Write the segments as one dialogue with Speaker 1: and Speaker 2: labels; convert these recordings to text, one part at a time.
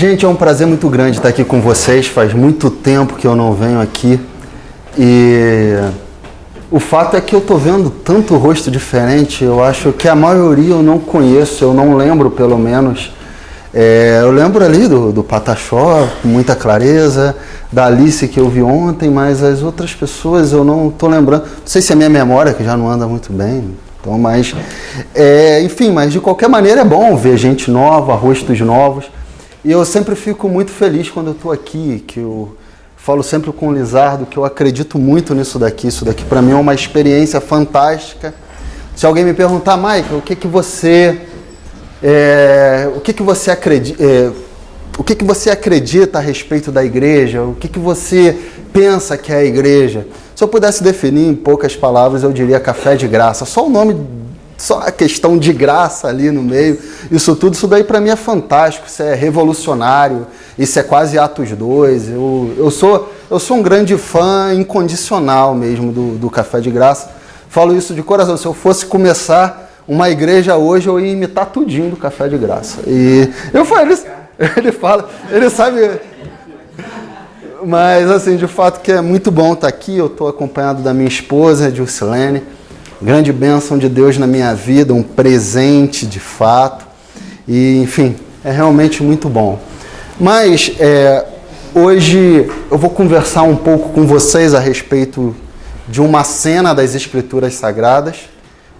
Speaker 1: Gente, é um prazer muito grande estar aqui com vocês. Faz muito tempo que eu não venho aqui. E o fato é que eu estou vendo tanto rosto diferente. Eu acho que a maioria eu não conheço, eu não lembro pelo menos. Eu lembro ali do Pataxó, com muita clareza, da Alice que eu vi ontem, mas as outras pessoas eu não estou lembrando. Não sei se é a minha memória, que já não anda muito bem. Então, enfim, mas de qualquer maneira é bom ver gente nova, rostos novos. E eu sempre fico muito feliz quando eu estou aqui, que eu falo sempre com o Lizardo que eu acredito muito nisso daqui. Isso daqui para mim é uma experiência fantástica. Se alguém me perguntar, Michael, o que você acredita a respeito da igreja? O que você pensa que é a igreja? Se eu pudesse definir em poucas palavras, eu diria café de graça. Só o nome, só a questão de graça ali no meio, isso daí para mim é fantástico, isso é revolucionário, isso é quase Atos 2. Eu sou um grande fã incondicional mesmo do café de graça. Falo isso de coração. Se eu fosse começar uma igreja hoje, eu ia imitar tudinho do café de graça. E eu falo, ele sabe. Mas assim, de fato que é muito bom estar aqui. Eu estou acompanhado da minha esposa, Dilcilene. Grande bênção de Deus na minha vida, um presente de fato. E, enfim, é realmente muito bom. Mas hoje eu vou conversar um pouco com vocês a respeito de uma cena das Escrituras Sagradas.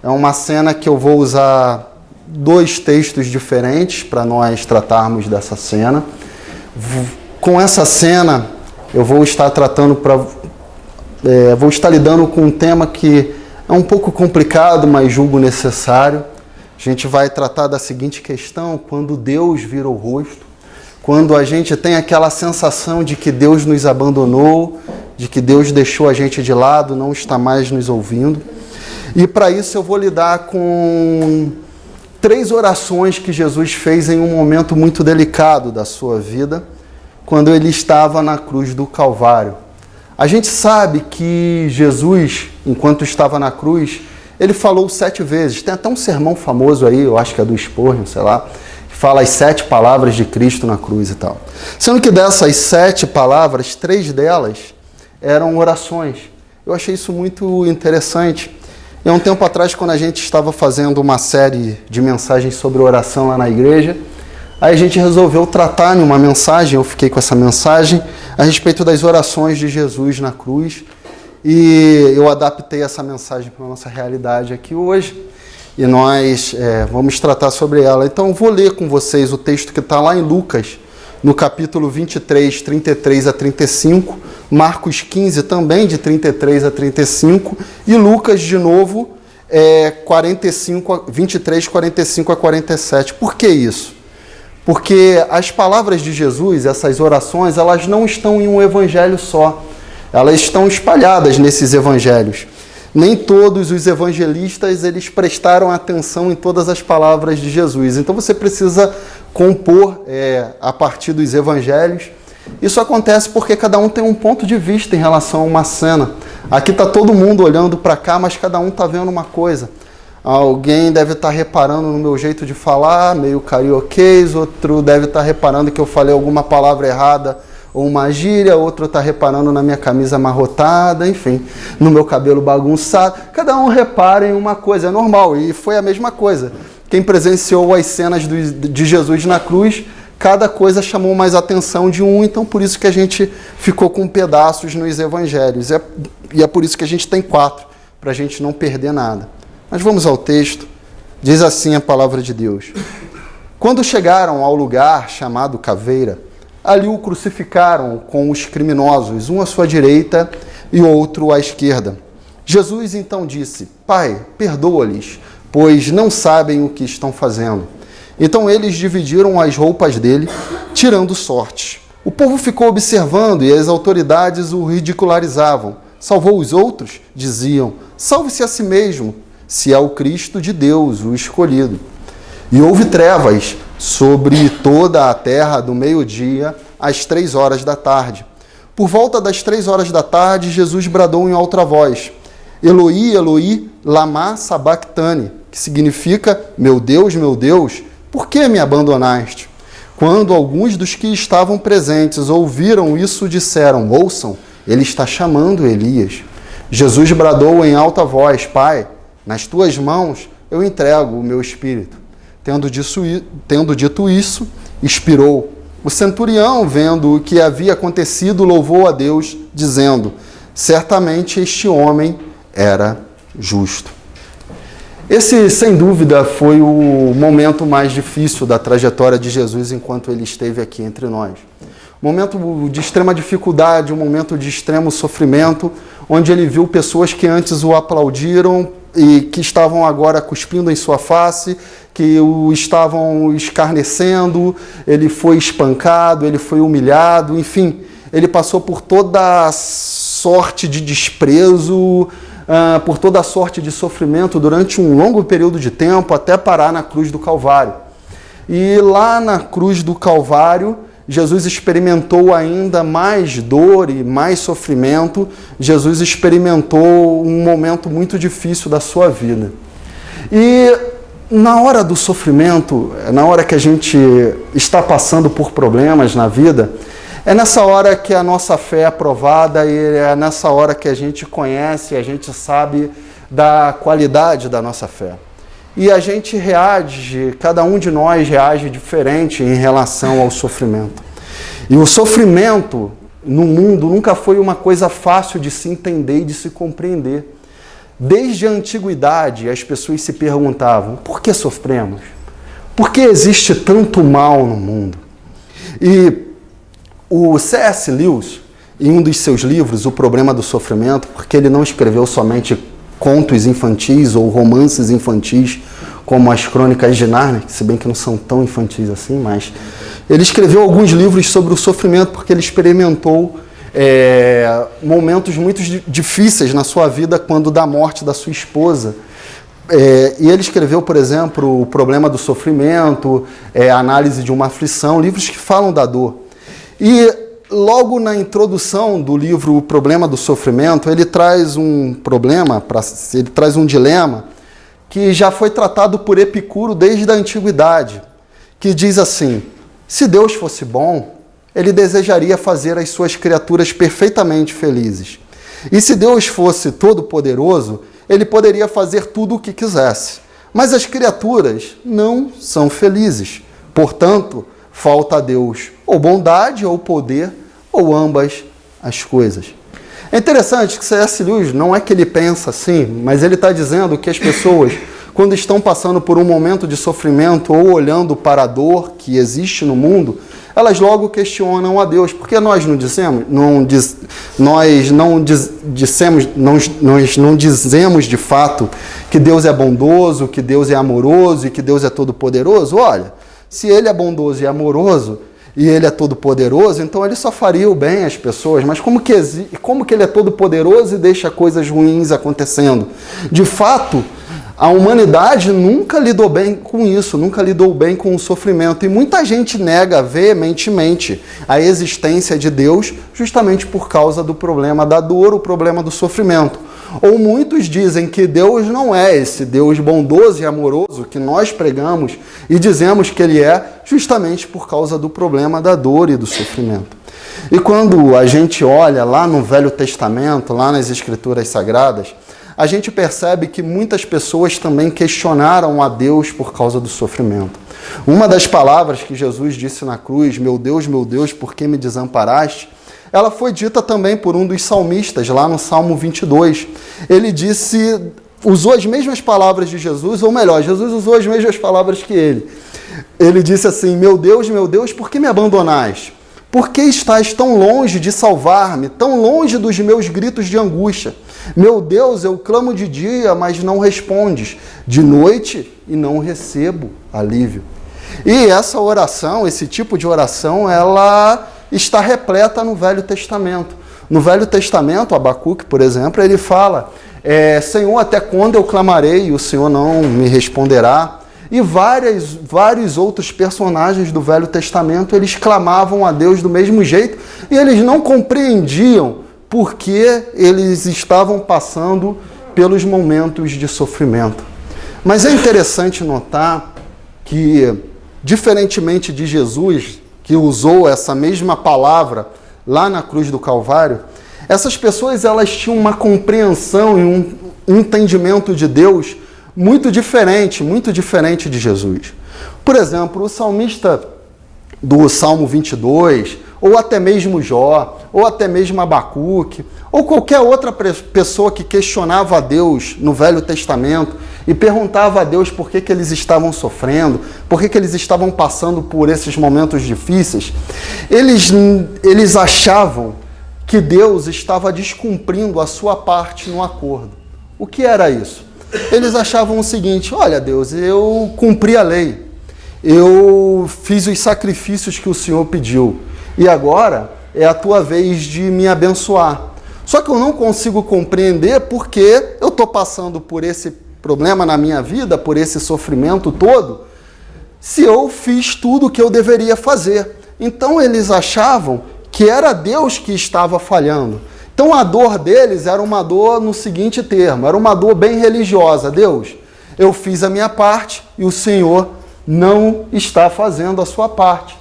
Speaker 1: É uma cena que eu vou usar 2 textos diferentes para nós tratarmos dessa cena. Com essa cena, eu vou estar vou estar lidando com um tema que é um pouco complicado, mas julgo necessário. A gente vai tratar da seguinte questão: quando Deus vira o rosto, quando a gente tem aquela sensação de que Deus nos abandonou, de que Deus deixou a gente de lado, não está mais nos ouvindo. E para isso eu vou lidar com 3 orações que Jesus fez em um momento muito delicado da sua vida, quando ele estava na cruz do Calvário. A gente sabe que Jesus, enquanto estava na cruz, ele falou 7 vezes. Tem até um sermão famoso aí, eu acho que é do Spurgeon, sei lá, que fala as 7 palavras de Cristo na cruz e tal. Sendo que dessas 7 palavras, 3 delas eram orações. Eu achei isso muito interessante. E há um tempo atrás, quando a gente estava fazendo uma série de mensagens sobre oração lá na igreja, aí a gente resolveu tratar em uma mensagem, eu fiquei com essa mensagem, a respeito das orações de Jesus na cruz. E eu adaptei essa mensagem para a nossa realidade aqui hoje. E nós vamos tratar sobre ela. Então eu vou ler com vocês o texto que está lá em Lucas, no capítulo 23, 33 a 35, Marcos 15 também, de 33 a 35, e Lucas, de novo, 23, 45 a 47. Por que isso? Porque as palavras de Jesus, essas orações, elas não estão em um evangelho só. Elas estão espalhadas nesses evangelhos. Nem todos os evangelistas eles prestaram atenção em todas as palavras de Jesus. Então você precisa compor a partir dos evangelhos. Isso acontece porque cada um tem um ponto de vista em relação a uma cena. Aqui está todo mundo olhando para cá, mas cada um está vendo uma coisa. Alguém deve estar reparando no meu jeito de falar, meio carioquês. Outro deve estar reparando que eu falei alguma palavra errada ou uma gíria. Outro está reparando na minha camisa amarrotada, enfim, no meu cabelo bagunçado. Cada um repara em uma coisa, é normal. E foi a mesma coisa. Quem presenciou as cenas de Jesus na cruz, cada coisa chamou mais atenção de um, então por isso que a gente ficou com pedaços nos evangelhos. E é por isso que a gente tem 4, para a gente não perder nada. Mas vamos ao texto. Diz assim a palavra de Deus. Quando chegaram ao lugar chamado Caveira, ali o crucificaram com os criminosos, um à sua direita e outro à esquerda. Jesus então disse: Pai, perdoa-lhes, pois não sabem o que estão fazendo. Então eles dividiram as roupas dele, tirando sortes. O povo ficou observando e as autoridades o ridicularizavam. Salvou os outros? Diziam. Salve-se a si mesmo, se é o Cristo de Deus, o escolhido. E houve trevas sobre toda a terra do meio-dia às 3 horas da tarde. Por volta das 3 horas da tarde, Jesus bradou em alta voz: Eloi, Eloi, lama sabactani, que significa: meu Deus, por que me abandonaste? Quando alguns dos que estavam presentes ouviram isso, disseram: ouçam, ele está chamando Elias. Jesus bradou em alta voz: Pai, nas tuas mãos eu entrego o meu espírito. Tendo dito isso, expirou. O centurião, vendo o que havia acontecido, louvou a Deus, dizendo: certamente este homem era justo. Esse, sem dúvida, foi o momento mais difícil da trajetória de Jesus enquanto ele esteve aqui entre nós. Momento de extrema dificuldade, um momento de extremo sofrimento, onde ele viu pessoas que antes o aplaudiram e que estavam agora cuspindo em sua face, que o estavam escarnecendo, ele foi espancado, ele foi humilhado, enfim, ele passou por toda sorte de desprezo, por toda sorte de sofrimento durante um longo período de tempo, até parar na cruz do Calvário. E lá na cruz do Calvário, Jesus experimentou ainda mais dor e mais sofrimento. Jesus experimentou um momento muito difícil da sua vida. E na hora do sofrimento, na hora que a gente está passando por problemas na vida, é nessa hora que a nossa fé é provada e é nessa hora que a gente conhece, a gente sabe da qualidade da nossa fé. E a gente reage, cada um de nós reage diferente em relação ao sofrimento. E o sofrimento no mundo nunca foi uma coisa fácil de se entender e de se compreender. Desde a antiguidade, as pessoas se perguntavam: por que sofremos? Por que existe tanto mal no mundo? E o C.S. Lewis, em um dos seus livros, O Problema do Sofrimento, porque ele não escreveu somente contos infantis ou romances infantis, como as Crônicas de Nárnia, se bem que não são tão infantis assim, mas ele escreveu alguns livros sobre o sofrimento porque ele experimentou momentos muito difíceis na sua vida quando da morte da sua esposa. E ele escreveu, por exemplo, O Problema do Sofrimento, A Análise de uma Aflição, livros que falam da dor. E logo na introdução do livro O Problema do Sofrimento, ele traz um dilema que já foi tratado por Epicuro desde a antiguidade, que diz assim: se Deus fosse bom, ele desejaria fazer as suas criaturas perfeitamente felizes. E se Deus fosse todo-poderoso, ele poderia fazer tudo o que quisesse. Mas as criaturas não são felizes. Portanto, falta a Deus ou bondade ou poder, ou ambas as coisas. É interessante que C.S. Lewis, não é que ele pensa assim, mas ele está dizendo que as pessoas, quando estão passando por um momento de sofrimento ou olhando para a dor que existe no mundo, elas logo questionam a Deus. Porque nós não dizemos de fato que Deus é bondoso, que Deus é amoroso e que Deus é todo-poderoso. Olha, se ele é bondoso e amoroso e ele é todo-poderoso, então ele só faria o bem às pessoas. Mas como que ele é todo-poderoso e deixa coisas ruins acontecendo? De fato, a humanidade nunca lidou bem com isso, nunca lidou bem com o sofrimento. E muita gente nega veementemente a existência de Deus justamente por causa do problema da dor, o problema do sofrimento. Ou muitos dizem que Deus não é esse Deus bondoso e amoroso que nós pregamos e dizemos que ele é justamente por causa do problema da dor e do sofrimento. E quando a gente olha lá no Velho Testamento, lá nas Escrituras Sagradas, a gente percebe que muitas pessoas também questionaram a Deus por causa do sofrimento. Uma das palavras que Jesus disse na cruz, meu Deus, por que me desamparaste?", ela foi dita também por um dos salmistas, lá no Salmo 22. Ele usou as mesmas palavras de Jesus, ou melhor, Jesus usou as mesmas palavras que ele. Ele disse assim: meu Deus, por que me abandonaste? Por que estás tão longe de salvar-me, tão longe dos meus gritos de angústia? Meu Deus, eu clamo de dia, mas não respondes, de noite e não recebo alívio. E essa oração, esse tipo de oração, ela está repleta no Velho Testamento. No Velho Testamento, Abacuque, por exemplo, ele fala: Senhor, até quando eu clamarei e o Senhor não me responderá? E vários outros personagens do Velho Testamento, eles clamavam a Deus do mesmo jeito e eles não compreendiam por que eles estavam passando pelos momentos de sofrimento. Mas é interessante notar que diferentemente de Jesus, que usou essa mesma palavra lá na cruz do Calvário, essas pessoas elas tinham uma compreensão e um entendimento de Deus muito diferente de Jesus. Por exemplo, o salmista do Salmo 22, ou até mesmo Jó, ou até mesmo Abacuque, ou qualquer outra pessoa que questionava a Deus no Velho Testamento e perguntava a Deus por que eles estavam sofrendo, por que eles estavam passando por esses momentos difíceis, eles achavam que Deus estava descumprindo a sua parte no acordo. O que era isso? Eles achavam o seguinte: olha, Deus, eu cumpri a lei, eu fiz os sacrifícios que o Senhor pediu, e agora é a tua vez de me abençoar. Só que eu não consigo compreender porque eu estou passando por esse problema na minha vida, por esse sofrimento todo, se eu fiz tudo o que eu deveria fazer. Então eles achavam que era Deus que estava falhando. Então a dor deles era uma dor no seguinte termo, era uma dor bem religiosa. Deus, eu fiz a minha parte e o Senhor não está fazendo a sua parte.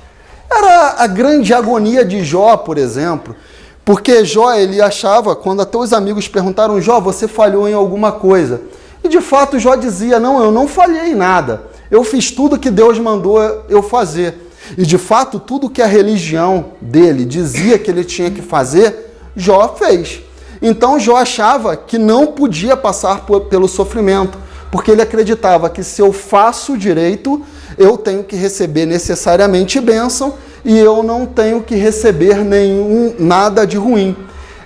Speaker 1: Era a grande agonia de Jó, por exemplo, porque Jó, ele achava, quando até os amigos perguntaram: Jó, você falhou em alguma coisa? E de fato Jó dizia: não, eu não falhei em nada, eu fiz tudo que Deus mandou eu fazer. E de fato tudo que a religião dele dizia que ele tinha que fazer, Jó fez. Então Jó achava que não podia passar pelo sofrimento, porque ele acreditava que se eu faço direito, eu tenho que receber necessariamente bênção e eu não tenho que receber nada de ruim.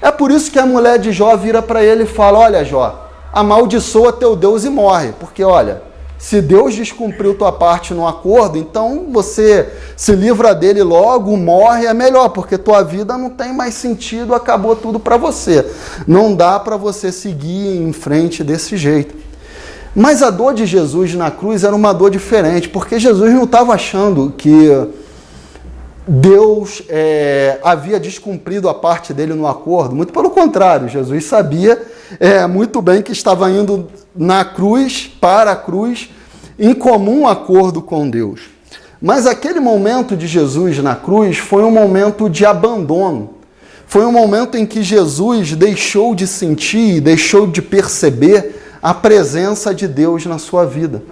Speaker 1: É por isso que a mulher de Jó vira para ele e fala: olha, Jó, amaldiçoa teu Deus e morre, porque olha, se Deus descumpriu tua parte no acordo, então você se livra dele logo, morre, é melhor, porque tua vida não tem mais sentido, acabou tudo para você. Não dá para você seguir em frente desse jeito. Mas a dor de Jesus na cruz era uma dor diferente, porque Jesus não estava achando que Deus havia descumprido a parte dele no acordo. Muito pelo contrário, Jesus sabia muito bem que estava indo na cruz, para a cruz, em comum acordo com Deus. Mas aquele momento de Jesus na cruz foi um momento de abandono. Foi um momento em que Jesus deixou de sentir, deixou de perceber a presença de Deus na sua vida.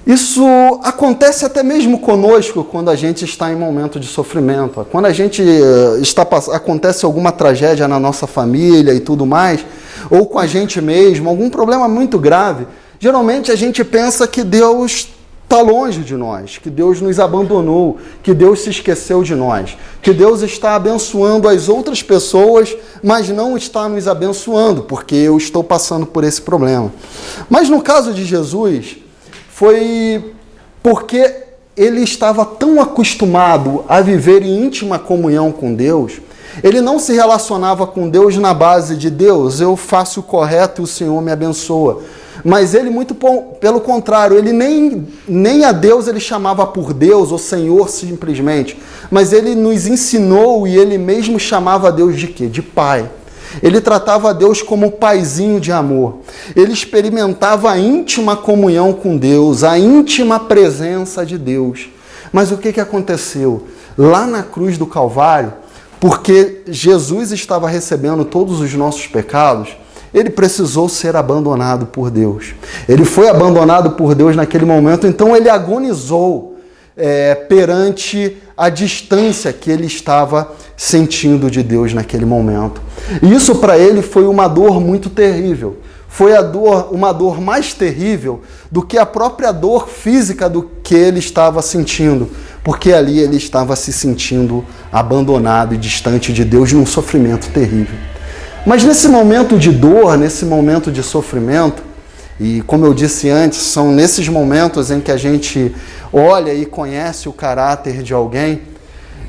Speaker 1: Isso acontece até mesmo conosco quando a gente está em momento de sofrimento. Quando a gente acontece alguma tragédia na nossa família e tudo mais, ou com a gente mesmo, algum problema muito grave, geralmente a gente pensa que Deus está longe de nós, que Deus nos abandonou, que Deus se esqueceu de nós, que Deus está abençoando as outras pessoas, mas não está nos abençoando, porque eu estou passando por esse problema. Mas no caso de Jesus, foi porque ele estava tão acostumado a viver em íntima comunhão com Deus, ele não se relacionava com Deus na base de Deus, eu faço o correto e o Senhor me abençoa. Mas ele, muito pelo contrário, ele nem a Deus ele chamava por Deus ou Senhor simplesmente, mas ele nos ensinou e ele mesmo chamava a Deus de quê? De Pai. Ele tratava a Deus como paizinho de amor. Ele experimentava a íntima comunhão com Deus, a íntima presença de Deus. Mas o que aconteceu? Lá na cruz do Calvário, porque Jesus estava recebendo todos os nossos pecados, ele precisou ser abandonado por Deus. Ele foi abandonado por Deus naquele momento, então ele agonizou perante a distância que ele estava sentindo de Deus naquele momento. E isso para ele foi uma dor muito terrível. Foi uma dor mais terrível do que a própria dor física do que ele estava sentindo, porque ali ele estava se sentindo abandonado e distante de Deus num sofrimento terrível. Mas nesse momento de dor, nesse momento de sofrimento, e como eu disse antes, são nesses momentos em que a gente olha e conhece o caráter de alguém,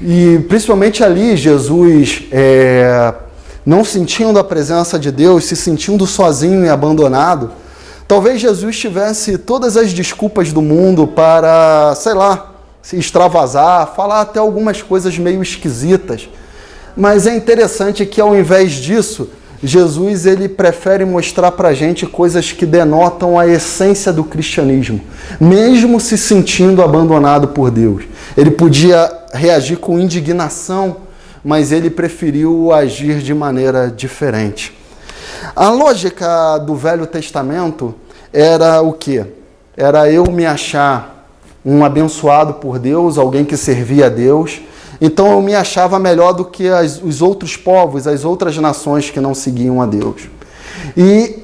Speaker 1: e principalmente ali Jesus, não sentindo a presença de Deus, se sentindo sozinho e abandonado, talvez Jesus tivesse todas as desculpas do mundo para, se extravasar, falar até algumas coisas meio esquisitas. Mas é interessante que ao invés disso, Jesus ele prefere mostrar para a gente coisas que denotam a essência do cristianismo, mesmo se sentindo abandonado por Deus. Ele podia reagir com indignação, mas ele preferiu agir de maneira diferente. A lógica do Velho Testamento era o quê? Era eu me achar um abençoado por Deus, alguém que servia a Deus. Então eu me achava melhor do que os outros povos, as outras nações que não seguiam a Deus. E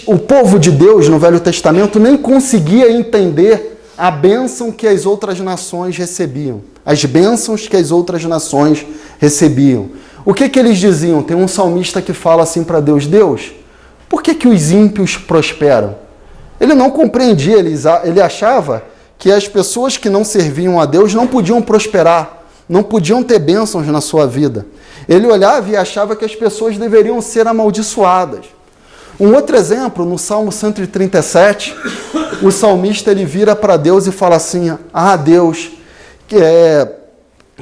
Speaker 1: o povo de Deus no Velho Testamento nem conseguia entender a bênção que as outras nações recebiam. As bênçãos que as outras nações recebiam. O que eles diziam? Tem um salmista que fala assim para Deus: Deus, por que os ímpios prosperam? Ele não compreendia, ele achava que as pessoas que não serviam a Deus não podiam prosperar. Não podiam ter bênçãos na sua vida. Ele olhava e achava que as pessoas deveriam ser amaldiçoadas. Um outro exemplo, no Salmo 137, o salmista ele vira para Deus e fala assim: ah, Deus,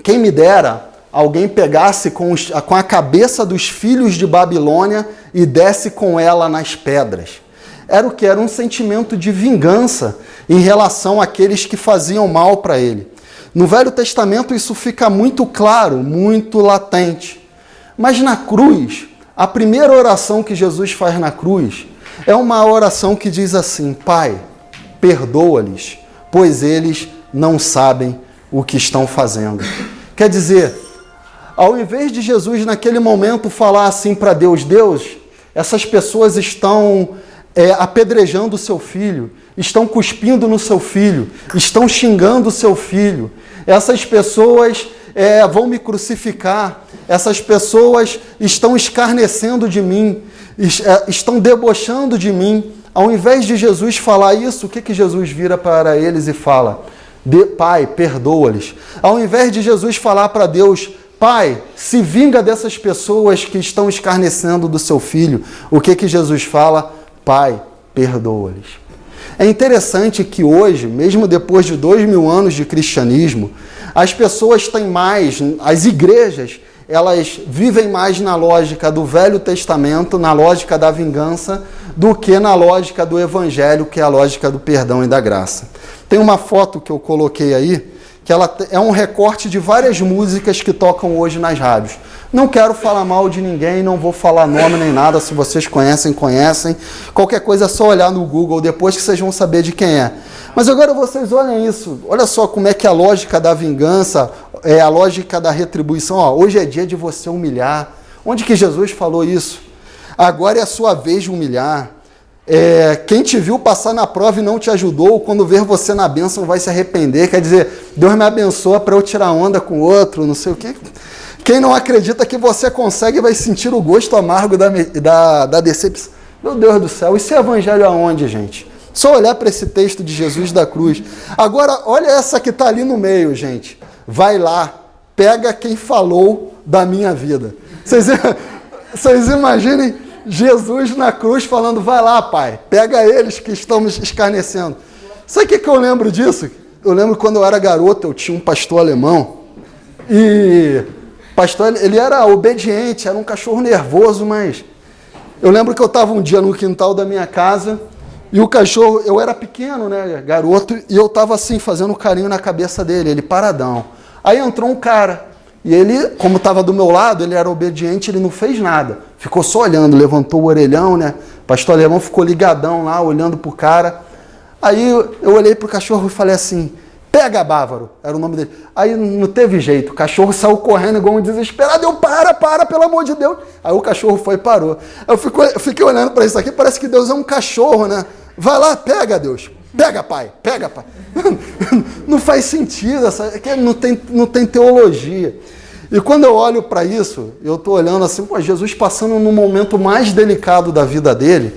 Speaker 1: quem me dera alguém pegasse com a cabeça dos filhos de Babilônia e desse com ela nas pedras. Era o que? Era um sentimento de vingança em relação àqueles que faziam mal para ele. No Velho Testamento isso fica muito claro, muito latente. Mas na cruz, a primeira oração que Jesus faz na cruz é uma oração que diz assim: Pai, perdoa-lhes, pois eles não sabem o que estão fazendo. Quer dizer, ao invés de Jesus naquele momento falar assim para Deus: Deus, essas pessoas estão apedrejando o seu filho, estão cuspindo no seu filho, estão xingando o seu filho, essas pessoas vão me crucificar, essas pessoas estão escarnecendo de mim, estão debochando de mim. Ao invés de Jesus falar isso, o que Jesus vira para eles e fala? Pai, perdoa-lhes. Ao invés de Jesus falar para Deus: Pai, se vinga dessas pessoas que estão escarnecendo do seu filho, o que Jesus fala? Pai, perdoa-lhes. É interessante que hoje, mesmo depois de 2000 anos de cristianismo, as pessoas têm mais, as igrejas, elas vivem mais na lógica do Velho Testamento, na lógica da vingança, do que na lógica do Evangelho, que é a lógica do perdão e da graça. Tem uma foto que eu coloquei aí, que ela é um recorte de várias músicas que tocam hoje nas rádios. Não quero falar mal de ninguém, não vou falar nome nem nada, se vocês conhecem, conhecem. Qualquer coisa é só olhar no Google depois que vocês vão saber de quem é. Mas agora vocês olhem isso, olha só como é que a lógica da vingança, a lógica da retribuição. Hoje é dia de você humilhar. Onde que Jesus falou isso? Agora é a sua vez de humilhar. Quem te viu passar na prova e não te ajudou, quando ver você na bênção vai se arrepender. Quer dizer, Deus me abençoa para eu tirar onda com o outro, não sei o quê. Quem não acredita que você consegue vai sentir o gosto amargo da decepção. Meu Deus do céu, isso é evangelho aonde, gente? Só olhar para esse texto de Jesus da cruz. Agora, olha essa que está ali no meio, gente. Vai lá, pega quem falou da minha vida. Vocês imaginem Jesus na cruz falando: vai lá, Pai, pega eles que estão me escarnecendo. Sabe o que eu lembro disso? Eu lembro quando eu era garoto, eu tinha um pastor alemão, e o pastor, ele era obediente, era um cachorro nervoso, mas eu lembro que eu estava um dia no quintal da minha casa, e o cachorro, eu era pequeno, né, garoto, e eu estava assim, fazendo carinho na cabeça dele, ele paradão. Aí entrou um cara, e ele, como estava do meu lado, ele era obediente, ele não fez nada. Ficou só olhando, levantou o orelhão, né? O pastor alemão ficou ligadão lá, olhando pro cara. Aí eu olhei pro cachorro e falei assim: pega, Bávaro, era o nome dele. Aí não teve jeito, o cachorro saiu correndo igual um desesperado. Eu, para, pelo amor de Deus. Aí o cachorro foi e parou. Eu fiquei olhando para isso aqui, parece que Deus é um cachorro, né? Vai lá, pega, Deus. Pega, Pai, pega, Pai. Não faz sentido, não tem teologia. E quando eu olho para isso, eu estou olhando assim, Jesus passando no momento mais delicado da vida dele,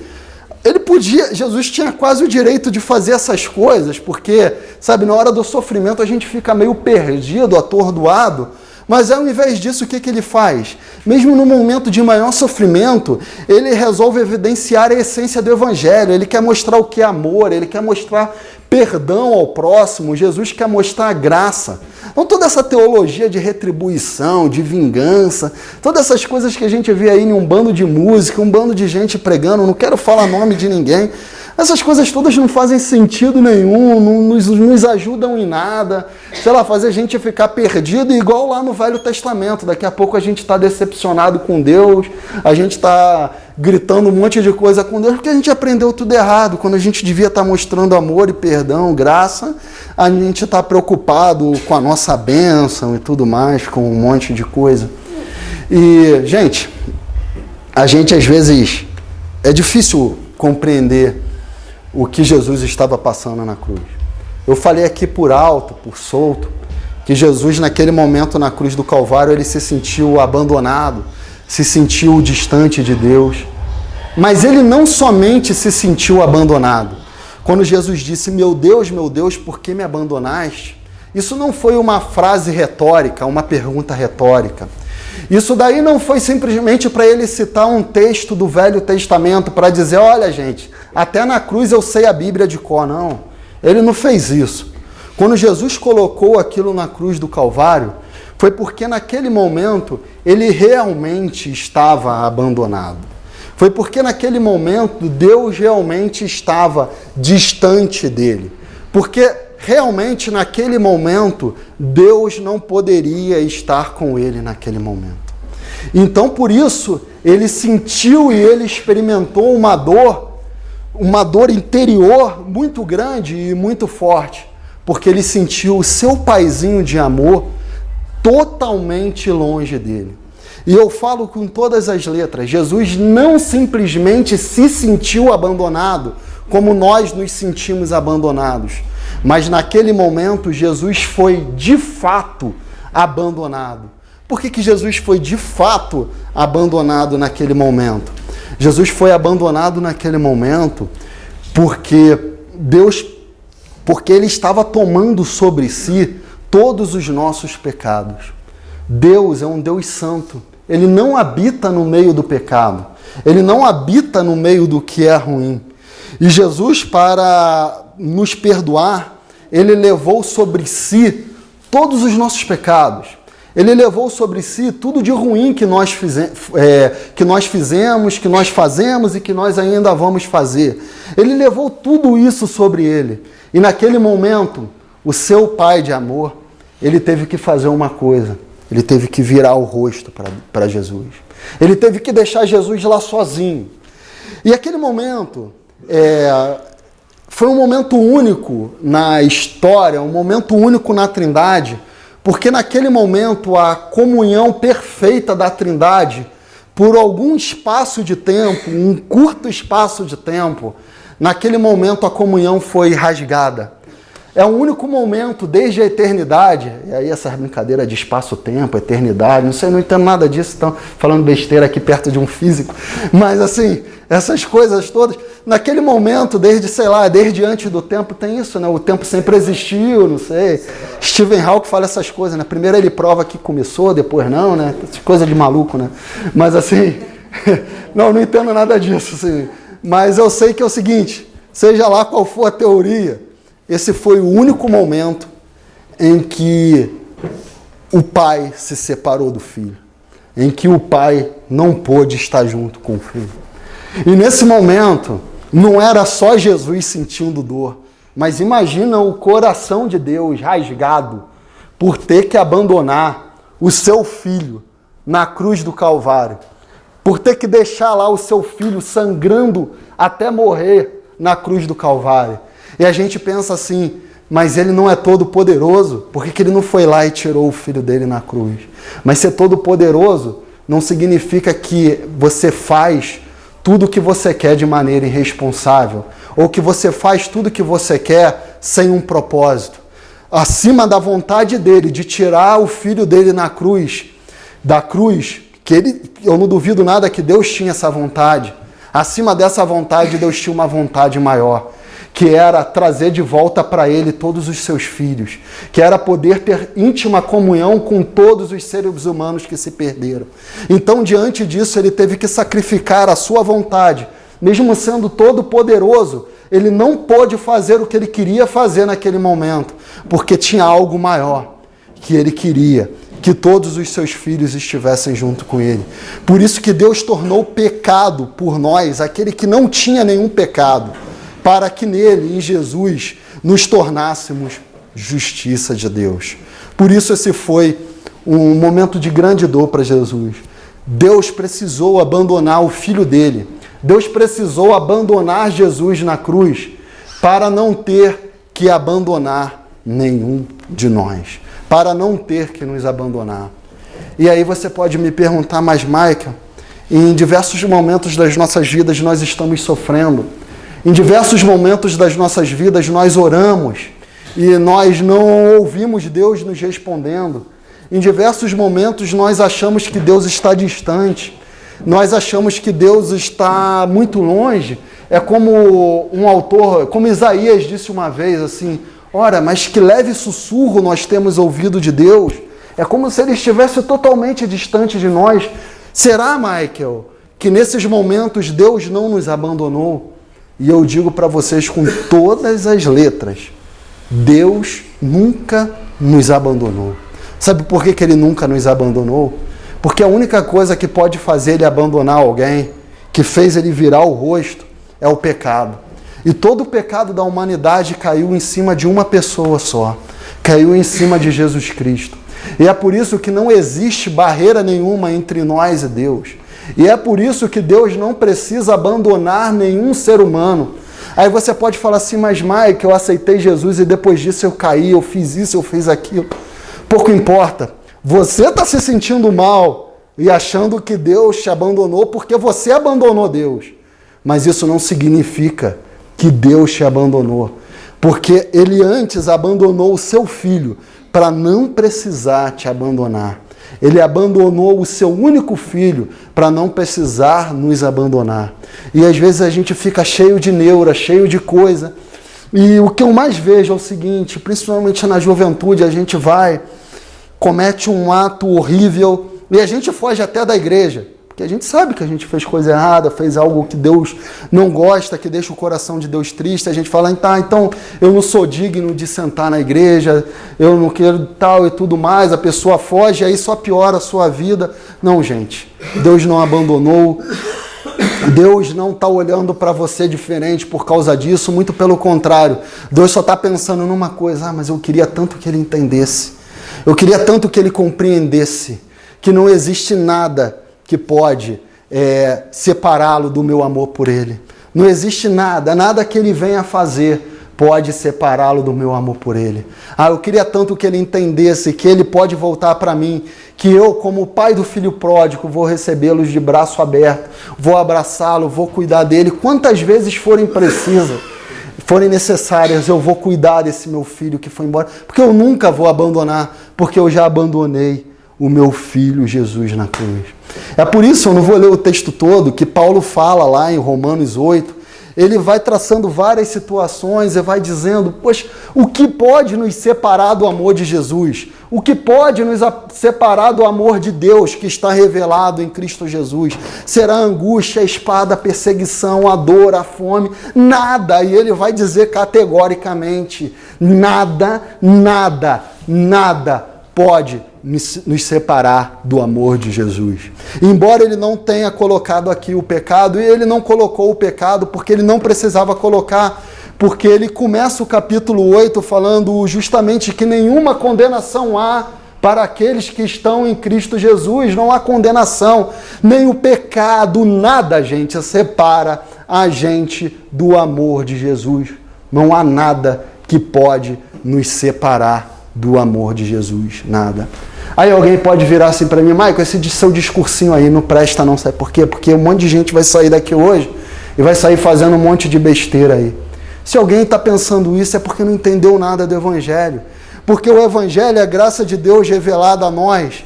Speaker 1: Jesus tinha quase o direito de fazer essas coisas, porque, sabe, na hora do sofrimento a gente fica meio perdido, atordoado, mas ao invés disso, o que ele faz? Mesmo no momento de maior sofrimento, ele resolve evidenciar a essência do Evangelho, ele quer mostrar o que é amor, ele quer mostrar perdão ao próximo, Jesus quer mostrar graça. Então toda essa teologia de retribuição, de vingança, todas essas coisas que a gente vê aí em um bando de música, um bando de gente pregando, não quero falar nome de ninguém, essas coisas todas não fazem sentido nenhum, não nos ajudam em nada, sei lá, fazer a gente ficar perdido igual lá no Velho Testamento. Daqui a pouco a gente está decepcionado com Deus, a gente está gritando um monte de coisa com Deus, porque a gente aprendeu tudo errado. Quando a gente devia estar mostrando amor e perdão, graça, a gente está preocupado com a nossa bênção e tudo mais, com um monte de coisa. E, gente, a gente às vezes é difícil compreender o que Jesus estava passando na cruz. Eu falei aqui por alto, por solto, que Jesus naquele momento na cruz do Calvário, ele se sentiu abandonado, se sentiu distante de Deus. Mas ele não somente se sentiu abandonado. Quando Jesus disse, meu Deus, por que me abandonaste? Isso não foi uma frase retórica, uma pergunta retórica. Isso daí não foi simplesmente para ele citar um texto do Velho Testamento para dizer, olha gente, até na cruz eu sei a Bíblia de cor. Não, ele não fez isso. Quando Jesus colocou aquilo na cruz do Calvário, foi porque naquele momento ele realmente estava abandonado. Foi porque naquele momento Deus realmente estava distante dele. Porque realmente naquele momento Deus não poderia estar com ele naquele momento. Então por isso ele sentiu e ele experimentou uma dor interior muito grande e muito forte, porque ele sentiu o seu paizinho de amor totalmente longe dele. E eu falo com todas as letras, Jesus não simplesmente se sentiu abandonado, como nós nos sentimos abandonados, mas naquele momento Jesus foi de fato abandonado. Por que Jesus foi de fato abandonado naquele momento? Jesus foi abandonado naquele momento porque ele estava tomando sobre si todos os nossos pecados. Deus é um Deus santo. Ele não habita no meio do pecado. Ele não habita no meio do que é ruim. E Jesus, para nos perdoar, ele levou sobre si todos os nossos pecados. Ele levou sobre si tudo de ruim que nós fizemos, que nós fazemos e que nós ainda vamos fazer. Ele levou tudo isso sobre ele. E naquele momento, o seu Pai de amor, ele teve que fazer uma coisa. Ele teve que virar o rosto para Jesus. Ele teve que deixar Jesus lá sozinho. E aquele momento foi um momento único na história, um momento único na Trindade, porque naquele momento a comunhão perfeita da Trindade, por algum espaço de tempo, um curto espaço de tempo, naquele momento a comunhão foi rasgada. É o único momento desde a eternidade, e aí essas brincadeiras de espaço-tempo, eternidade, não sei, não entendo nada disso, estão falando besteira aqui perto de um físico, mas assim, essas coisas todas, naquele momento, desde antes do tempo, tem isso, né? O tempo sempre existiu, não sei. Stephen Hawking fala essas coisas, né? Primeiro ele prova que começou, depois não, né? Coisa de maluco, né? Mas assim, não entendo nada disso, assim. Mas eu sei que é o seguinte, seja lá qual for a teoria, esse foi o único momento em que o pai se separou do filho, em que o pai não pôde estar junto com o filho. E nesse momento, não era só Jesus sentindo dor, mas imagina o coração de Deus rasgado por ter que abandonar o seu filho na cruz do Calvário, por ter que deixar lá o seu filho sangrando até morrer na cruz do Calvário. E a gente pensa assim, mas ele não é todo poderoso, por que ele não foi lá e tirou o filho dele na cruz? Mas ser todo poderoso não significa que você faz tudo o que você quer de maneira irresponsável, ou que você faz tudo o que você quer sem um propósito. Acima da vontade dele de tirar o filho dele da cruz, eu não duvido nada que Deus tinha essa vontade. Acima dessa vontade, Deus tinha uma vontade maior, que era trazer de volta para ele todos os seus filhos, que era poder ter íntima comunhão com todos os seres humanos que se perderam. Então, diante disso, ele teve que sacrificar a sua vontade mesmo sendo todo poderoso, ele não pôde fazer o que ele queria fazer naquele momento, porque tinha algo maior que ele queria, que todos os seus filhos estivessem junto com ele. Por isso que Deus tornou pecado por nós, aquele que não tinha nenhum pecado, para que nele, em Jesus, nos tornássemos justiça de Deus. Por isso esse foi um momento de grande dor para Jesus. Deus precisou abandonar o filho dele. Deus precisou abandonar Jesus na cruz para não ter que abandonar nenhum de nós. Para não ter que nos abandonar. E aí você pode me perguntar, mas Michael, em diversos momentos das nossas vidas nós estamos sofrendo. Em diversos momentos das nossas vidas nós oramos e nós não ouvimos Deus nos respondendo. Em diversos momentos nós achamos que Deus está distante. Nós achamos que Deus está muito longe. É como um autor, como Isaías disse uma vez assim, ora, mas que leve sussurro nós temos ouvido de Deus. É como se ele estivesse totalmente distante de nós. Será, Michael, que nesses momentos Deus não nos abandonou? E eu digo para vocês com todas as letras, Deus nunca nos abandonou. Sabe por que ele nunca nos abandonou? Porque a única coisa que pode fazer ele abandonar alguém, que fez ele virar o rosto, é o pecado. E todo o pecado da humanidade caiu em cima de uma pessoa só. Caiu em cima de Jesus Cristo. E é por isso que não existe barreira nenhuma entre nós e Deus. E é por isso que Deus não precisa abandonar nenhum ser humano. Aí você pode falar assim, mas Mike, eu aceitei Jesus e depois disso eu caí, eu fiz isso, eu fiz aquilo. Pouco importa. Você está se sentindo mal e achando que Deus te abandonou porque você abandonou Deus. Mas isso não significa que Deus te abandonou. Porque Ele antes abandonou o seu Filho para não precisar te abandonar. Ele abandonou o seu único filho para não precisar nos abandonar. E às vezes a gente fica cheio de neura, cheio de coisa. E o que eu mais vejo é o seguinte, principalmente na juventude, a gente vai, comete um ato horrível e a gente foge até da igreja. Porque a gente sabe que a gente fez coisa errada, fez algo que Deus não gosta, que deixa o coração de Deus triste. A gente fala, então eu não sou digno de sentar na igreja, eu não quero tal e tudo mais. A pessoa foge e aí só piora a sua vida. Não, gente, Deus não abandonou. Deus não está olhando para você diferente por causa disso, muito pelo contrário. Deus só está pensando numa coisa, mas eu queria tanto que ele entendesse. Eu queria tanto que ele compreendesse que não existe nada que pode separá-lo do meu amor por ele. Não existe nada que ele venha fazer pode separá-lo do meu amor por ele. Eu queria tanto que ele entendesse que ele pode voltar para mim, que eu, como pai do filho pródigo, vou recebê-los de braço aberto, vou abraçá-lo, vou cuidar dele, quantas vezes forem necessárias, eu vou cuidar desse meu filho que foi embora, porque eu nunca vou abandonar, porque eu já abandonei o meu filho Jesus na cruz. É por isso, eu não vou ler o texto todo, que Paulo fala lá em Romanos 8, ele vai traçando várias situações e vai dizendo, poxa, o que pode nos separar do amor de Jesus? O que pode nos separar do amor de Deus que está revelado em Cristo Jesus? Será a angústia, a espada, a perseguição, a dor, a fome? Nada. E ele vai dizer categoricamente, nada pode nos separar do amor de Jesus. Embora ele não tenha colocado aqui o pecado, e ele não colocou o pecado porque ele não precisava colocar, porque ele começa o capítulo 8 falando justamente que nenhuma condenação há para aqueles que estão em Cristo Jesus. Não há condenação, nem o pecado, nada, gente, separa a gente do amor de Jesus. Não há nada que pode nos separar do amor de Jesus, nada. Aí alguém pode virar assim para mim, Michael, esse seu discursinho aí não presta não, sabe por quê? Porque um monte de gente vai sair daqui hoje e vai sair fazendo um monte de besteira aí. Se alguém está pensando isso é porque não entendeu nada do Evangelho. Porque o Evangelho é a graça de Deus revelada a nós,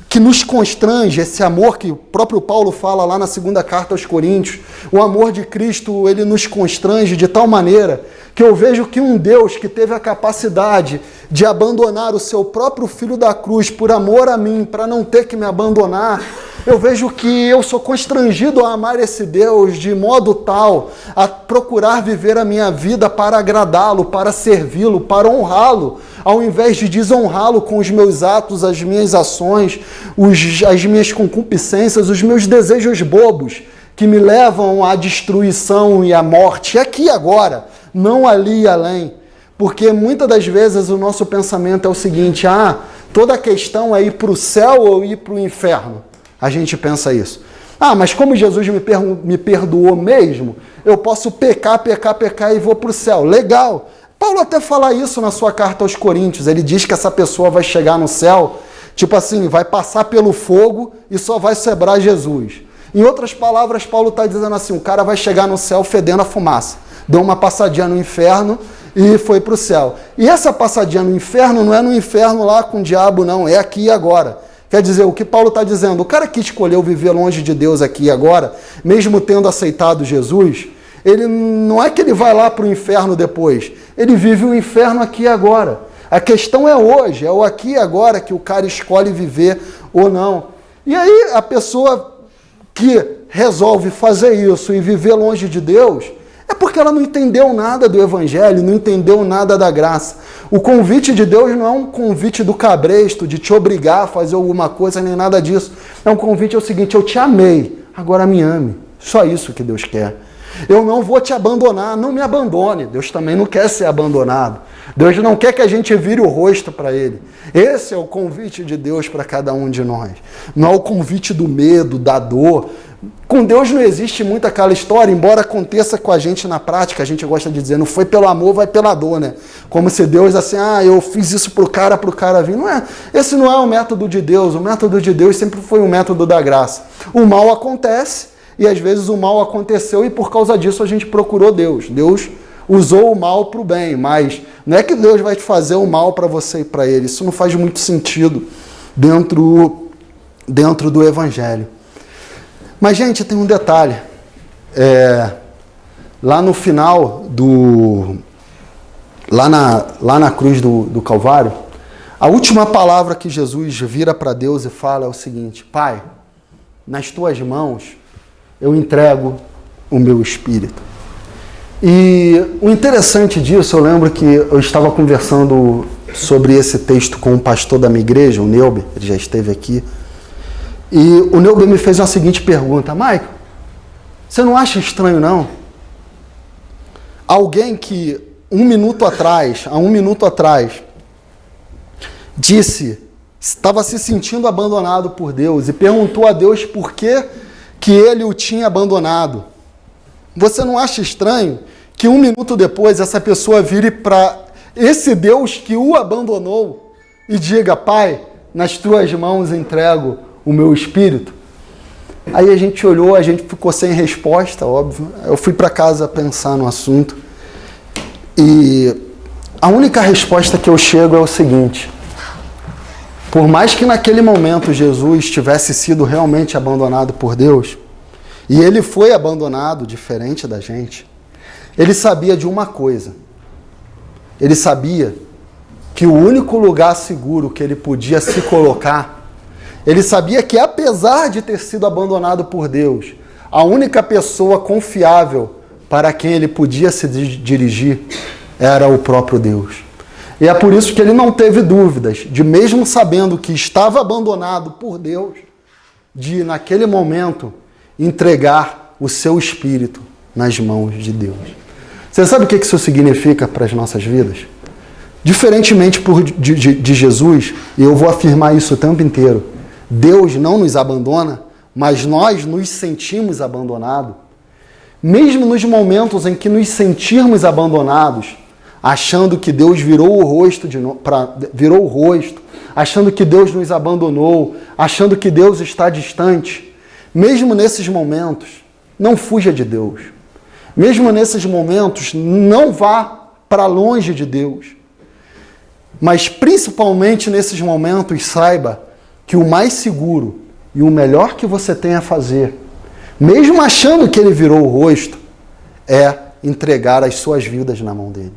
Speaker 1: que nos constrange, esse amor que o próprio Paulo fala lá na segunda carta aos Coríntios. O amor de Cristo, ele nos constrange de tal maneira que eu vejo que um Deus que teve a capacidade de abandonar o seu próprio filho da cruz por amor a mim, para não ter que me abandonar, Eu vejo que eu sou constrangido a amar esse Deus de modo tal a procurar viver a minha vida para agradá-lo, para servi-lo, para honrá-lo, ao invés de desonrá-lo com os meus atos, as minhas ações, as minhas concupiscências, os meus desejos bobos, que me levam à destruição e à morte, aqui e agora, não ali e além. Porque muitas das vezes o nosso pensamento é o seguinte, toda a questão é ir para o céu ou ir para o inferno. A gente pensa isso. Mas como Jesus me perdoou mesmo, eu posso pecar e vou para o céu. Legal. Paulo até fala isso na sua carta aos Coríntios. Ele diz que essa pessoa vai chegar no céu, tipo assim, vai passar pelo fogo e só vai sobrar Jesus. Em outras palavras, Paulo está dizendo assim, o cara vai chegar no céu fedendo a fumaça. Deu uma passadinha no inferno e foi para o céu. E essa passadinha no inferno não é no inferno lá com o diabo, não. É aqui e agora. Quer dizer, o que Paulo está dizendo, o cara que escolheu viver longe de Deus aqui e agora, mesmo tendo aceitado Jesus, ele não é que ele vai lá para o inferno depois. Ele vive o inferno aqui e agora. A questão é hoje, é o aqui e agora que o cara escolhe viver ou não. E aí a pessoa que resolve fazer isso e viver longe de Deus, é porque ela não entendeu nada do Evangelho, não entendeu nada da graça. O convite de Deus não é um convite do cabresto, de te obrigar a fazer alguma coisa, nem nada disso. É um convite, é o seguinte, eu te amei, agora me ame. Só isso que Deus quer. Eu não vou te abandonar, não me abandone. Deus também não quer ser abandonado. Deus não quer que a gente vire o rosto para Ele. Esse é o convite de Deus para cada um de nós. Não é o convite do medo, da dor. Com Deus não existe muito aquela história, embora aconteça com a gente na prática, a gente gosta de dizer, não foi pelo amor, vai pela dor, né? Como se Deus assim, eu fiz isso pro cara vir. Não é. Esse não é o método de Deus. O método de Deus sempre foi o método da graça. O mal acontece, e às vezes o mal aconteceu e por causa disso a gente procurou Deus. Deus usou o mal para o bem, mas não é que Deus vai te fazer o mal para você e para ele. Isso não faz muito sentido dentro do Evangelho. Mas, gente, tem um detalhe. Lá no final lá na cruz do Calvário, a última palavra que Jesus vira para Deus e fala é o seguinte: Pai, nas tuas mãos eu entrego o meu espírito. E o interessante disso, eu lembro que eu estava conversando sobre esse texto com um pastor da minha igreja, o Neuber, ele já esteve aqui. E o Neuber me fez uma seguinte pergunta: Michael, você não acha estranho, não? Alguém que há um minuto atrás, estava se sentindo abandonado por Deus e perguntou a Deus por que ele o tinha abandonado. Você não acha estranho que um minuto depois essa pessoa vire para esse Deus que o abandonou e diga: Pai, nas tuas mãos entrego o meu espírito? Aí a gente olhou, a gente ficou sem resposta, óbvio. Eu fui para casa pensar no assunto. E a única resposta que eu chego é o seguinte: por mais que naquele momento Jesus tivesse sido realmente abandonado por Deus, e ele foi abandonado, diferente da gente, ele sabia de uma coisa. Ele sabia que o único lugar seguro que ele podia se colocar, ele sabia que, apesar de ter sido abandonado por Deus, a única pessoa confiável para quem ele podia se dirigir era o próprio Deus. E é por isso que ele não teve dúvidas de, mesmo sabendo que estava abandonado por Deus, de, naquele momento, entregar o seu espírito nas mãos de Deus. Você sabe o que isso significa para as nossas vidas? Diferentemente de Jesus, e eu vou afirmar isso o tempo inteiro, Deus não nos abandona, mas nós nos sentimos abandonados. Mesmo nos momentos em que nos sentirmos abandonados, achando que Deus virou o rosto, achando que Deus nos abandonou, achando que Deus está distante, mesmo nesses momentos, não fuja de Deus. Mesmo nesses momentos, não vá para longe de Deus. Mas principalmente nesses momentos, saiba que o mais seguro e o melhor que você tem a fazer, mesmo achando que ele virou o rosto, é entregar as suas vidas na mão dele.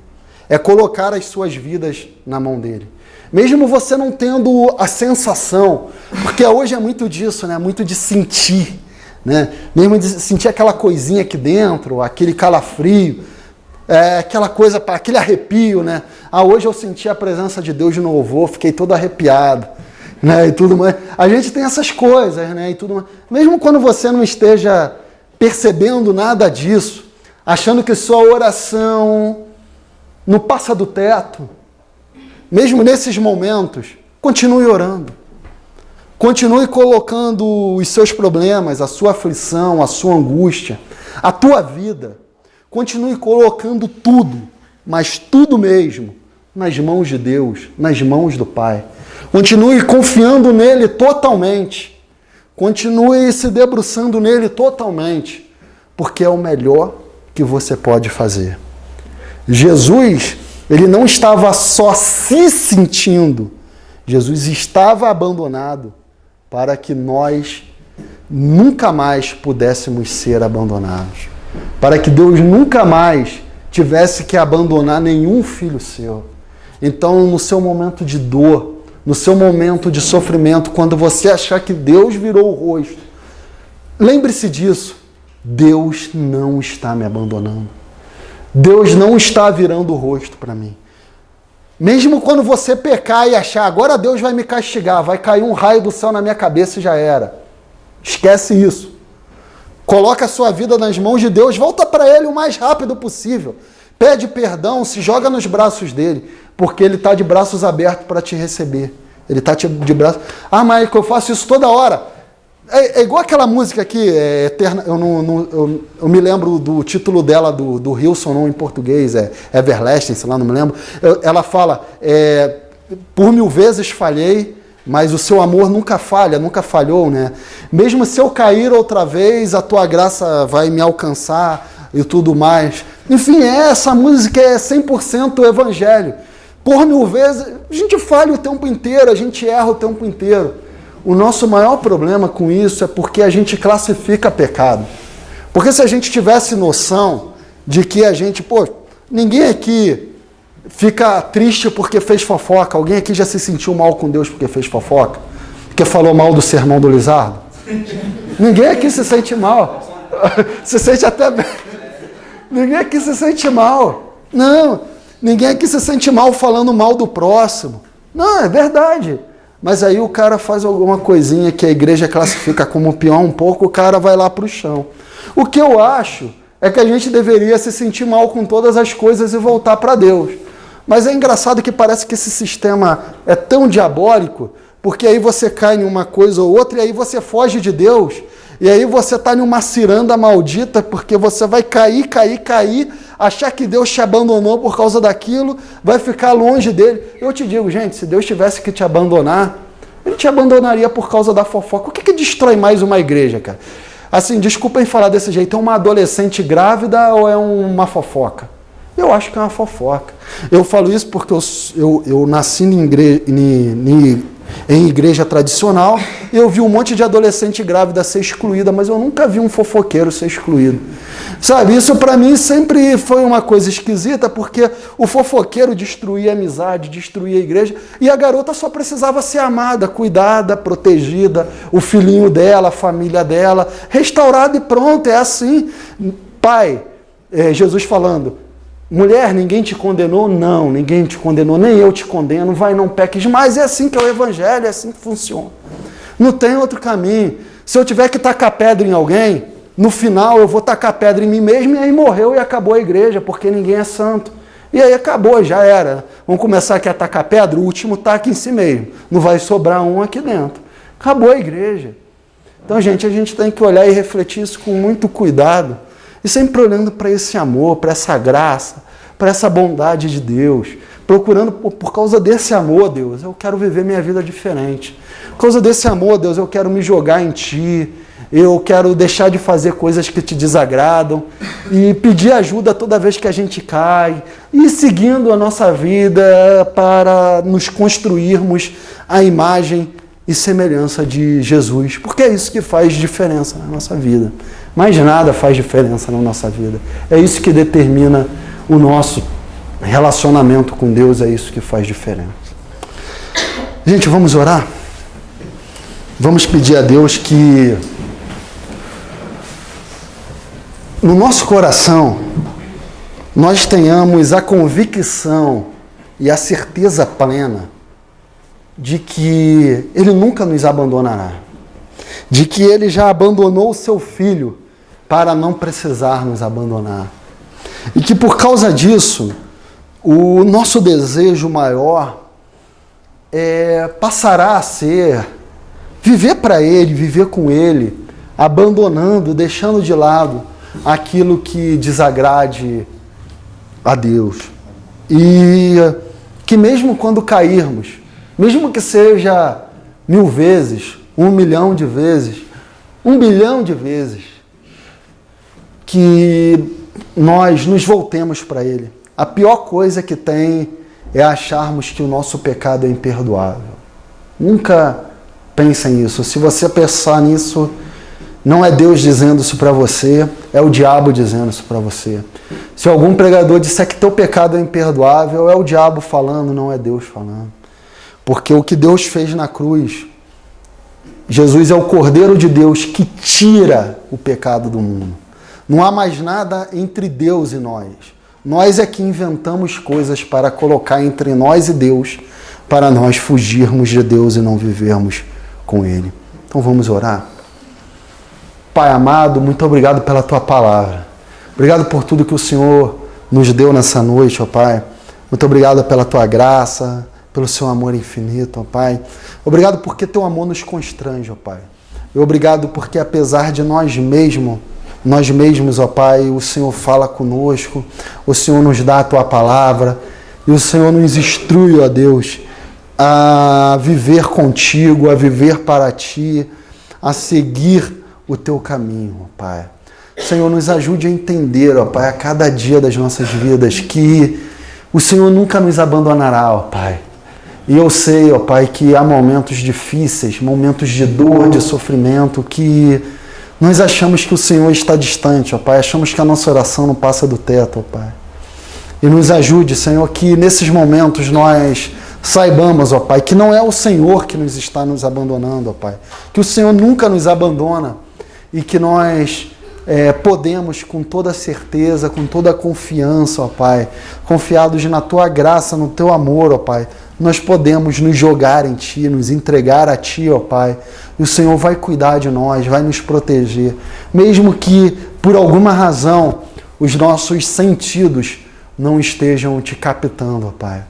Speaker 1: É colocar as suas vidas na mão dele. mesmo você não tendo a sensação, porque hoje é muito disso, né? Muito de sentir, né? Mesmo de sentir aquela coisinha aqui dentro, aquele calafrio, aquela coisa, aquele arrepio, né? Hoje eu senti a presença de Deus de louvor, fiquei todo arrepiado, né? E tudo mais. A gente tem essas coisas, né? E tudo mais. Mesmo quando você não esteja percebendo nada disso, achando que sua oração não passa do teto, mesmo nesses momentos, continue orando. Continue colocando os seus problemas, a sua aflição, a sua angústia, a tua vida. Continue colocando tudo, mas tudo mesmo, nas mãos de Deus, nas mãos do Pai. Continue confiando nele totalmente. Continue se debruçando nele totalmente, porque é o melhor que você pode fazer. Jesus, ele não estava só se sentindo, Jesus estava abandonado para que nós nunca mais pudéssemos ser abandonados. Para que Deus nunca mais tivesse que abandonar nenhum filho seu. Então, no seu momento de dor, no seu momento de sofrimento, quando você achar que Deus virou o rosto, lembre-se disso. Deus não está me abandonando. Deus não está virando o rosto para mim. Mesmo quando você pecar e achar, agora Deus vai me castigar, vai cair um raio do céu na minha cabeça e já era. Esquece isso. Coloca a sua vida nas mãos de Deus, volta para Ele o mais rápido possível. Pede perdão, se joga nos braços dele, porque Ele está de braços abertos para te receber. Ele está de braços... Michael, eu faço isso toda hora. É igual aquela música aqui, Eterna, eu me lembro do título dela, do Hilson, não em português, Everlasting, sei lá, não me lembro. Ela fala, por 1000 vezes falhei, mas o seu amor nunca falha, nunca falhou, né? Mesmo se eu cair outra vez, a tua graça vai me alcançar e tudo mais. Enfim, essa música é 100% evangelho. Por 1000 vezes, a gente falha o tempo inteiro, a gente erra o tempo inteiro. O nosso maior problema com isso é porque a gente classifica pecado. Porque se a gente tivesse noção de que a gente, ninguém aqui fica triste porque fez fofoca. Alguém aqui já se sentiu mal com Deus porque fez fofoca? Porque falou mal do sermão do Lizardo? Ninguém aqui se sente mal. Se sente até bem. Ninguém aqui se sente mal. Não, ninguém aqui se sente mal falando mal do próximo. Não, é verdade. Mas aí o cara faz alguma coisinha que a igreja classifica como pior um pouco, o cara vai lá para o chão. O que eu acho é que a gente deveria se sentir mal com todas as coisas e voltar para Deus. Mas é engraçado que parece que esse sistema é tão diabólico, porque aí você cai em uma coisa ou outra, e aí você foge de Deus, e aí você está em uma ciranda maldita, porque você vai cair, achar que Deus te abandonou por causa daquilo, vai ficar longe dele. Eu te digo, gente, se Deus tivesse que te abandonar, Ele te abandonaria por causa da fofoca. O que destrói mais uma igreja, cara? Assim, desculpem falar desse jeito, é uma adolescente grávida ou é uma fofoca? Eu acho que é uma fofoca. Eu falo isso porque eu nasci em igreja tradicional, eu vi um monte de adolescente grávida ser excluída, mas eu nunca vi um fofoqueiro ser excluído. Sabe, isso para mim sempre foi uma coisa esquisita, porque o fofoqueiro destruía a amizade, destruía a igreja, e a garota só precisava ser amada, cuidada, protegida, o filhinho dela, a família dela, restaurada e pronto, é assim. Pai, Jesus falando, mulher, ninguém te condenou? Não, ninguém te condenou, nem eu te condeno, vai, não peques mais. É assim que é o evangelho, é assim que funciona. Não tem outro caminho. Se eu tiver que tacar pedra em alguém, no final eu vou tacar pedra em mim mesmo, e aí morreu e acabou a igreja, porque ninguém é santo. E aí acabou, já era. Vamos começar aqui a tacar pedra, o último taca em si mesmo. Não vai sobrar um aqui dentro. Acabou a igreja. Então, gente, a gente tem que olhar e refletir isso com muito cuidado. E sempre olhando para esse amor, para essa graça, para essa bondade de Deus. Procurando, por causa desse amor, Deus, eu quero viver minha vida diferente. Por causa desse amor, Deus, eu quero me jogar em Ti. Eu quero deixar de fazer coisas que Te desagradam. E pedir ajuda toda vez que a gente cai. E seguindo a nossa vida para nos construirmos a imagem e semelhança de Jesus. Porque é isso que faz diferença na nossa vida. Mais nada faz diferença na nossa vida. É isso que determina o nosso relacionamento com Deus, é isso que faz diferença. Gente, vamos orar? Vamos pedir a Deus que no nosso coração nós tenhamos a convicção e a certeza plena de que Ele nunca nos abandonará, de que Ele já abandonou o Seu Filho para não precisar nos abandonar. E que por causa disso, o nosso desejo maior passará a ser viver para Ele, viver com Ele, abandonando, deixando de lado aquilo que desagrade a Deus. E que mesmo quando cairmos, mesmo que seja 1000 vezes, 1 milhão de vezes, 1 bilhão de vezes, que nós nos voltemos para Ele. A pior coisa que tem é acharmos que o nosso pecado é imperdoável. Nunca pense nisso. Se você pensar nisso, não é Deus dizendo isso para você, é o diabo dizendo isso para você. Se algum pregador disser que teu pecado é imperdoável, é o diabo falando, não é Deus falando. Porque o que Deus fez na cruz, Jesus é o Cordeiro de Deus que tira o pecado do mundo. Não há mais nada entre Deus e nós. Nós é que inventamos coisas para colocar entre nós e Deus, para nós fugirmos de Deus e não vivermos com Ele. Então vamos orar. Pai amado, muito obrigado pela Tua palavra. Obrigado por tudo que o Senhor nos deu nessa noite, ó Pai. Muito obrigado pela Tua graça, pelo Seu amor infinito, ó Pai. Obrigado porque Teu amor nos constrange, ó Pai. E obrigado porque apesar de nós mesmos, ó Pai, o Senhor fala conosco, o Senhor nos dá a Tua palavra e o Senhor nos instrui, ó Deus, a viver contigo, a viver para Ti, a seguir o Teu caminho, ó Pai. Senhor, nos ajude a entender, ó Pai, a cada dia das nossas vidas que o Senhor nunca nos abandonará, ó Pai. E eu sei, ó Pai, que há momentos difíceis, momentos de dor, de sofrimento, que nós achamos que o Senhor está distante, ó Pai. Achamos que a nossa oração não passa do teto, ó Pai. E nos ajude, Senhor, que nesses momentos nós saibamos, ó Pai, que não é o Senhor que nos está nos abandonando, ó Pai. Que o Senhor nunca nos abandona e que nós podemos com toda certeza, com toda confiança, ó Pai, confiados na Tua graça, no Teu amor, ó Pai, nós podemos nos jogar em Ti, nos entregar a Ti, ó Pai, e o Senhor vai cuidar de nós, vai nos proteger, mesmo que por alguma razão os nossos sentidos não estejam Te captando, ó Pai.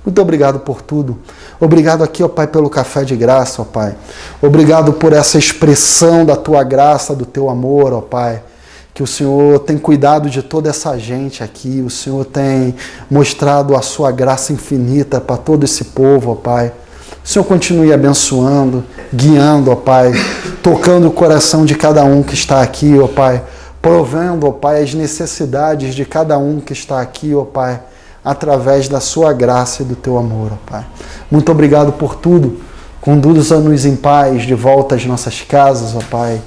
Speaker 1: Muito obrigado por tudo. Obrigado aqui, ó Pai, pelo café de graça, ó Pai. Obrigado por essa expressão da Tua graça, do Teu amor, ó Pai. Que o Senhor tem cuidado de toda essa gente aqui. O Senhor tem mostrado a Sua graça infinita para todo esse povo, ó Pai. O Senhor continue abençoando, guiando, ó Pai, tocando o coração de cada um que está aqui, ó Pai. Provendo, ó Pai, as necessidades de cada um que está aqui, ó Pai, através da Sua graça e do Teu amor, ó Pai. Muito obrigado por tudo. Conduza-nos em paz de volta às nossas casas, ó Pai,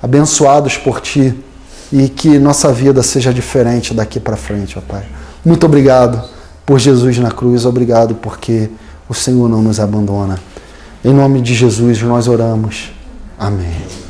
Speaker 1: abençoados por Ti, e que nossa vida seja diferente daqui para frente, ó Pai. Muito obrigado por Jesus na cruz, obrigado porque o Senhor não nos abandona. Em nome de Jesus nós oramos. Amém.